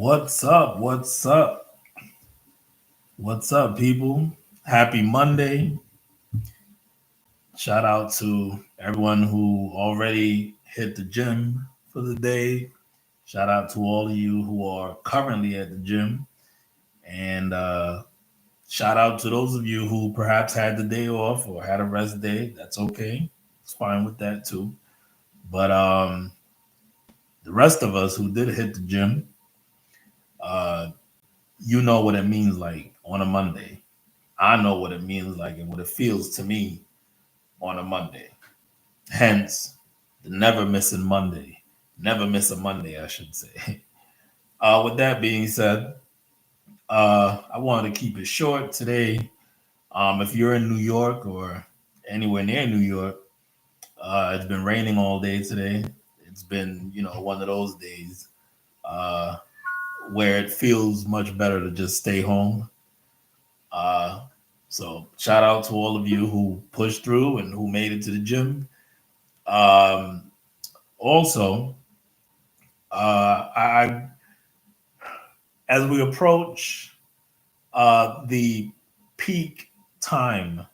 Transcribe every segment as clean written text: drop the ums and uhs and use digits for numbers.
What's up? What's up? What's up, people? Happy Monday. Shout out to everyone who already hit the gym for the day. Shout out to all of you who are currently at the gym. And shout out to those of you who perhaps had the day off or had a rest day. That's okay. It's fine with that too. But the rest of us who did hit the gym, uh, you know what it means like on a Monday. I know what it means like and what it feels to me on a Monday. Hence, the never missing Monday. Never miss a Monday, I should say. With that being said, I wanted to keep it short today. If you're in New York or anywhere near New York, it's been raining all day today. It's been, one of those days uh, where it feels much better to just stay home. Uh, so, shout out to all of you who pushed through and who made it to the gym. Um, Also, I as we approach the peak time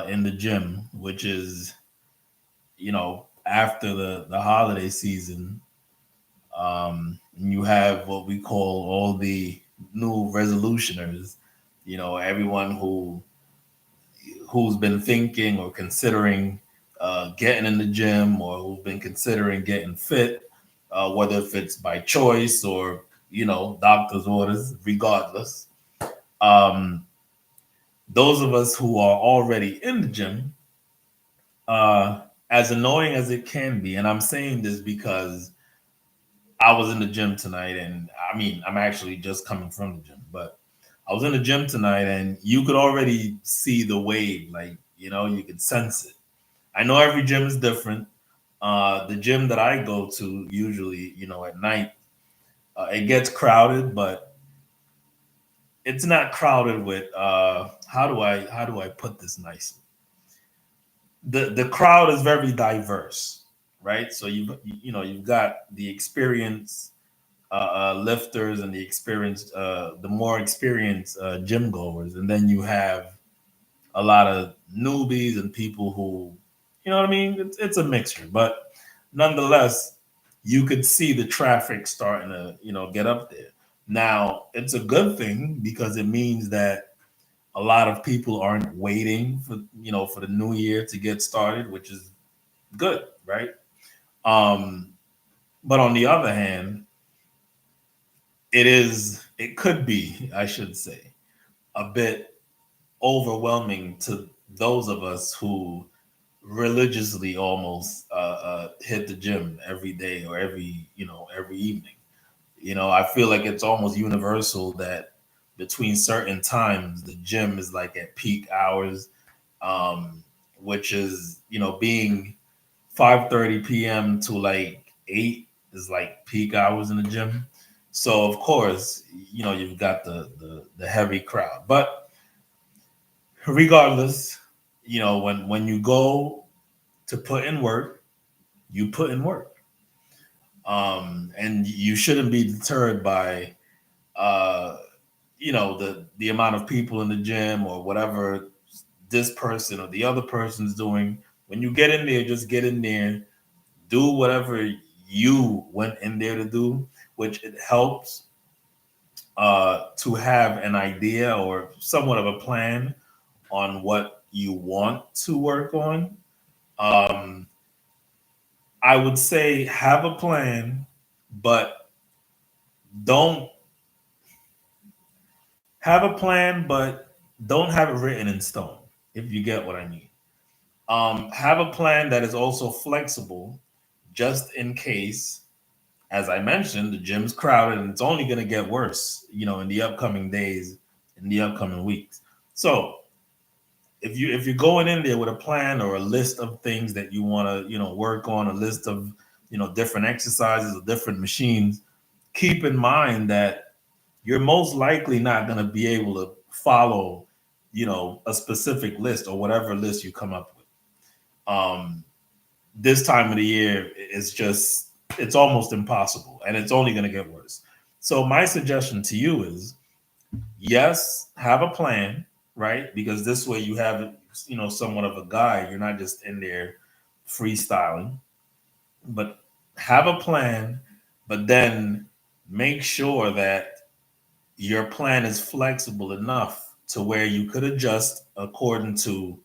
in the gym, which is after the holiday season, you have what we call all the new resolutioners. Everyone who's been thinking or considering getting in the gym or who've been considering getting fit, whether if it's by choice or doctor's orders, regardless. Um, those of us who are already in the gym, as annoying as it can be, and I'm saying this because I was in the gym tonight, and I mean, I'm actually just coming from the gym, but I was in the gym tonight, and you could already see the wave, like you could sense it. I know every gym is different. The gym that I go to usually, at night, it gets crowded, but it's not crowded with how do I put this nicely? The crowd is very diverse, right? So you've got the experienced lifters and the more experienced gym goers, and then you have a lot of newbies and people who, you know what I mean? It's a mixture, but nonetheless, you could see the traffic starting to, get up there. Now, it's a good thing because it means that a lot of people aren't waiting for the new year to get started, which is good, right? Um, but on the other hand, it could be, I should say, a bit overwhelming to those of us who religiously almost hit the gym every day or every evening. I feel like it's almost universal that between certain times the gym is like at peak hours, um, which is being 5:30 p.m. to like 8 is like peak hours in the gym. So of course, you've got the heavy crowd. But regardless, when you go to put in work, you put in work. And you shouldn't be deterred by uh the amount of people in the gym or whatever this person or the other person's doing. When you get in there, just get in there, do whatever you went in there to do, which it helps to have an idea or somewhat of a plan on what you want to work on. Um, I would say have a plan, but don't have a plan, but don't have it written in stone, if you get what I mean. Have a plan that is also flexible, just in case, as I mentioned, the gym's crowded and it's only going to get worse, in the upcoming days, in the upcoming weeks. So if you're going in there with a plan or a list of things that you want to work on, a list of different exercises or different machines, keep in mind that you're most likely not going to be able to follow a specific list or whatever list you come up with. This time of the year, it's almost impossible, and it's only going to get worse. So my suggestion to you is, yes, have a plan, right? Because this way you have, somewhat of a guide. You're not just in there freestyling, but have a plan, but then make sure that your plan is flexible enough to where you could adjust according to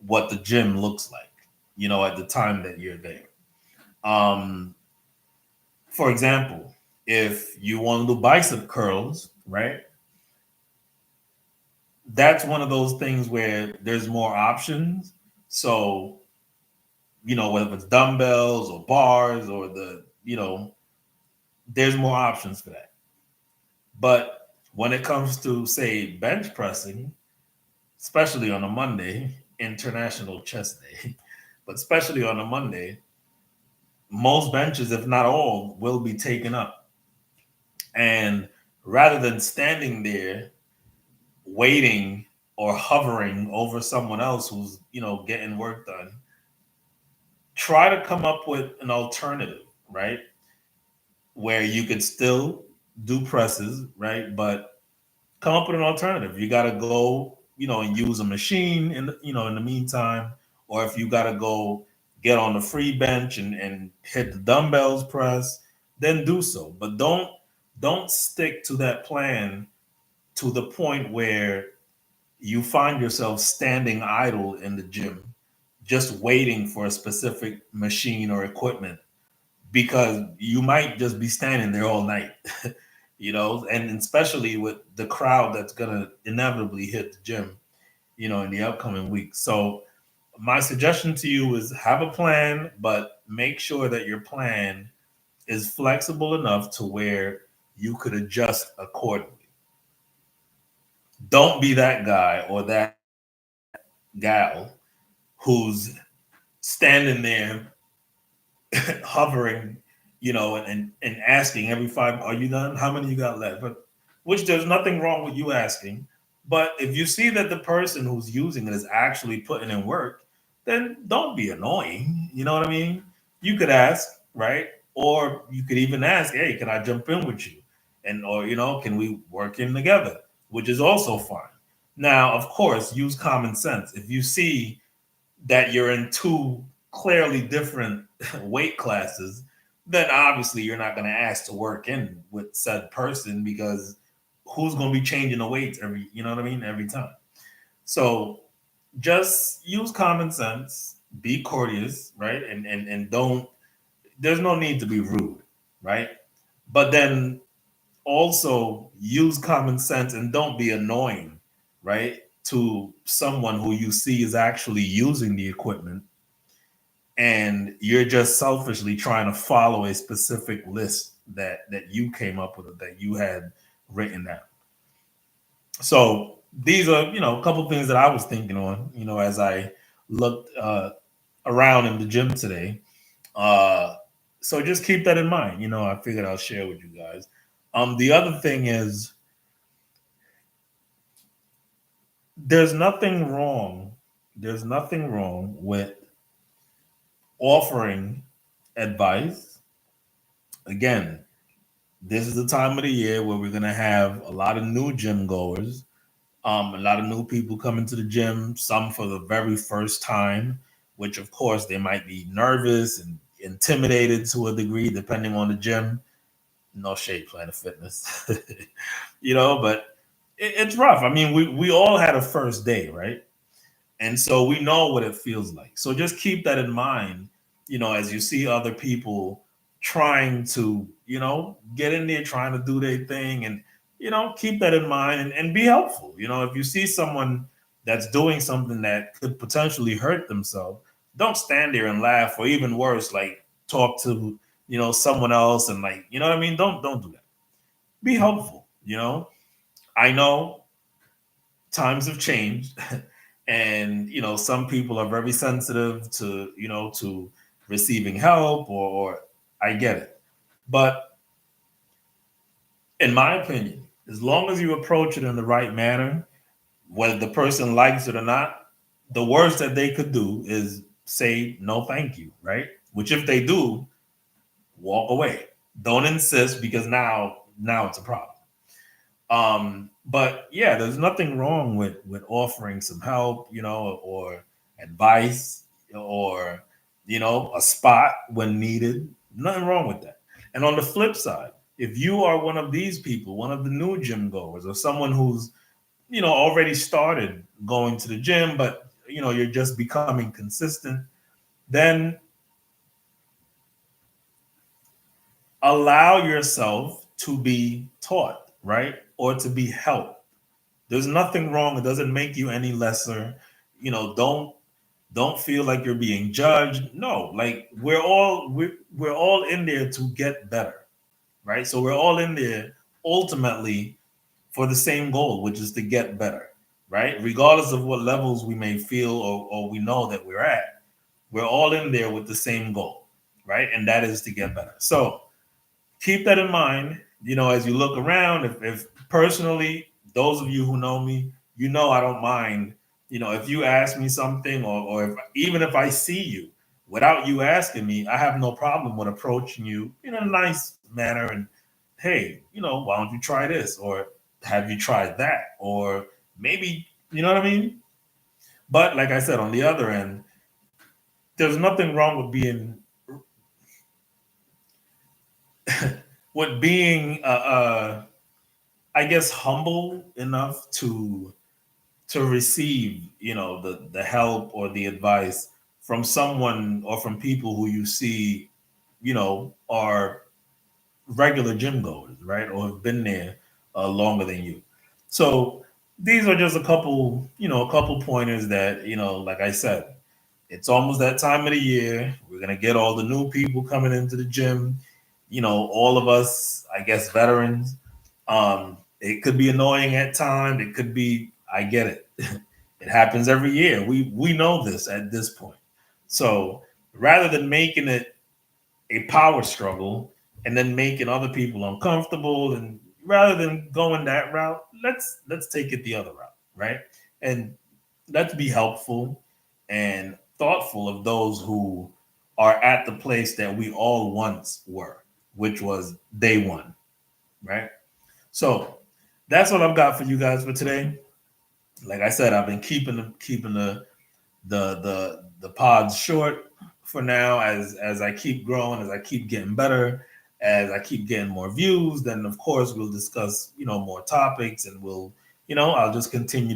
what the gym looks like, at the time that you're there. Um, for example, if you want to do bicep curls, right? That's one of those things where there's more options. So, whether it's dumbbells or bars or there's more options for that. But when it comes to, say, bench pressing, especially on a Monday, International Chest Day, but especially on a Monday, most benches, if not all, will be taken up. And rather than standing there waiting or hovering over someone else who's, getting work done, try to come up with an alternative, right? Where you could still do presses, right? But come up with an alternative. You got to go, and use a machine in the meantime, or if you got to go get on the free bench and hit the dumbbells press, then do so. But don't stick to that plan to the point where you find yourself standing idle in the gym, just waiting for a specific machine or equipment, because you might just be standing there all night, and especially with the crowd that's going to inevitably hit the gym, in the upcoming weeks. So my suggestion to you is have a plan, but make sure that your plan is flexible enough to where you could adjust accordingly. Don't be that guy or that gal who's standing there hovering, and asking every five, are you done? How many you got left? But which there's nothing wrong with you asking. But if you see that the person who's using it is actually putting in work, then don't be annoying. You know what I mean? You could ask, right? Or you could even ask, hey, can I jump in with you? And or can we work in together? Which is also fine. Now, of course, use common sense. If you see that you're in two clearly different weight classes, then obviously you're not going to ask to work in with said person, because who's going to be changing the weights every time. So just use common sense, be courteous, right? And don't, there's no need to be rude, right? But then also use common sense and don't be annoying, right? To someone who you see is actually using the equipment, and you're just selfishly trying to follow a specific list that you came up with, that you had written down. So these are, a couple things that I was thinking on, as I looked around in the gym today. Uh, so just keep that in mind. I figured I'll share with you guys. The other thing is, there's nothing wrong. There's nothing wrong with offering advice. Again, this is the time of the year where we're gonna have a lot of new gym goers, a lot of new people coming to the gym, some for the very first time, which of course they might be nervous and intimidated to a degree, depending on the gym. No shade, Planet Fitness, but it's rough. I mean, we all had a first day, right? And so we know what it feels like. So just keep that in mind, as you see other people trying to, get in there, trying to do their thing, and, keep that in mind, and be helpful. If you see someone that's doing something that could potentially hurt themselves, don't stand there and laugh, or even worse, like talk to, someone else and, like, you know what I mean? Don't do that. Be helpful. I know times have changed. And some people are very sensitive to to receiving help, or I get it, but in my opinion, as long as you approach it in the right manner, whether the person likes it or not, the worst that they could do is say no thank you, right? Which if they do, walk away. Don't insist, because now now it's a problem. But yeah, there's nothing wrong with offering some help, or advice, or a spot when needed. Nothing wrong with that. And on the flip side, if you are one of these people, one of the new gym goers, or someone who's already started going to the gym, but you're just becoming consistent, then allow yourself to be taught, right? Or to be helped. There's nothing wrong. It doesn't make you any lesser. Don't feel like you're being judged. No, like we're all in there to get better, right? So we're all in there ultimately for the same goal, which is to get better, right? Regardless of what levels we may feel or we know that we're at, we're all in there with the same goal, right? And that is to get better. So keep that in mind, as you look around. If personally, those of you who know me, I don't mind, if you ask me something, or even if I see you without you asking me, I have no problem with approaching you in a nice manner. And hey, why don't you try this? Or have you tried that? Or maybe, you know what I mean? But like I said, on the other end, there's nothing wrong with being I guess humble enough to receive the help or the advice from someone or from people who you see are regular gym goers, right, or have been there longer than you. So these are just a couple pointers that like I said, it's almost that time of the year. We're gonna get all the new people coming into the gym. All of us, I guess, veterans. It could be annoying at times. It could be. I get it. It happens every year. We know this at this point. So rather than making it a power struggle and then making other people uncomfortable, and rather than going that route, let's take it the other route, right? And let's be helpful and thoughtful of those who are at the place that we all once were, which was day one, right? So that's what I've got for you guys for today. Like I said, I've been keeping the pods short for now, as I keep growing, as I keep getting better, as I keep getting more views. Then of course we'll discuss more topics, and I'll just continue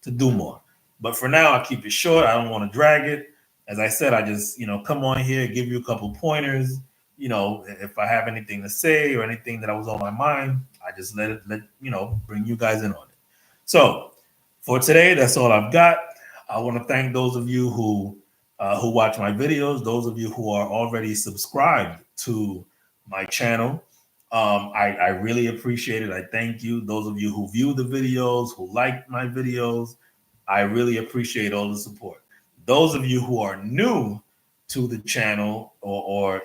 to do more. But for now, I'll keep it short. I don't want to drag it. As I said, I just come on here, give you a couple pointers. If I have anything to say or anything that was on my mind, I just let bring you guys in on it. So for today, that's all I've got. I want to thank those of you who watch my videos, those of you who are already subscribed to my channel. I really appreciate it. I thank you. Those of you who view the videos, who like my videos, I really appreciate all the support. Those of you who are new to the channel, or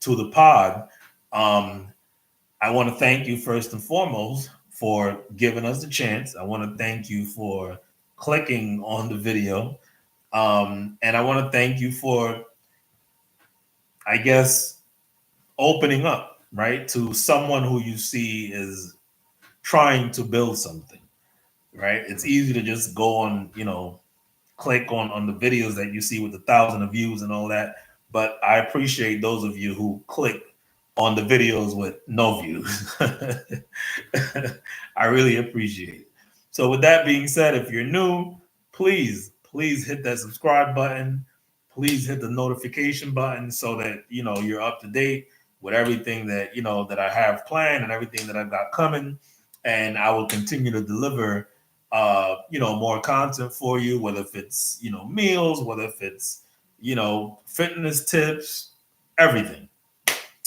to the pod, I want to thank you first and foremost for giving us the chance. I want to thank you for clicking on the video. And I want to thank you for, I guess, opening up, right, to someone who you see is trying to build something, right? It's easy to just go on, click on the videos that you see with 1,000 views and all that. But I appreciate those of you who click on the videos with no views. I really appreciate it. So with that being said, if you're new, please hit that subscribe button. Please hit the notification button so that you're up to date with everything that that I have planned and everything that I've got coming. And I will continue to deliver more content for you, whether if it's meals, whether if it's fitness tips, everything.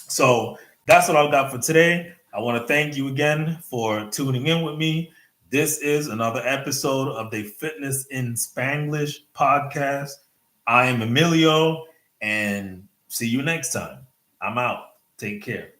So that's what I've got for today. I want to thank you again for tuning in with me. This is another episode of the Fitness in Spanglish podcast. I am Emilio, and see you next time. I'm out. Take care.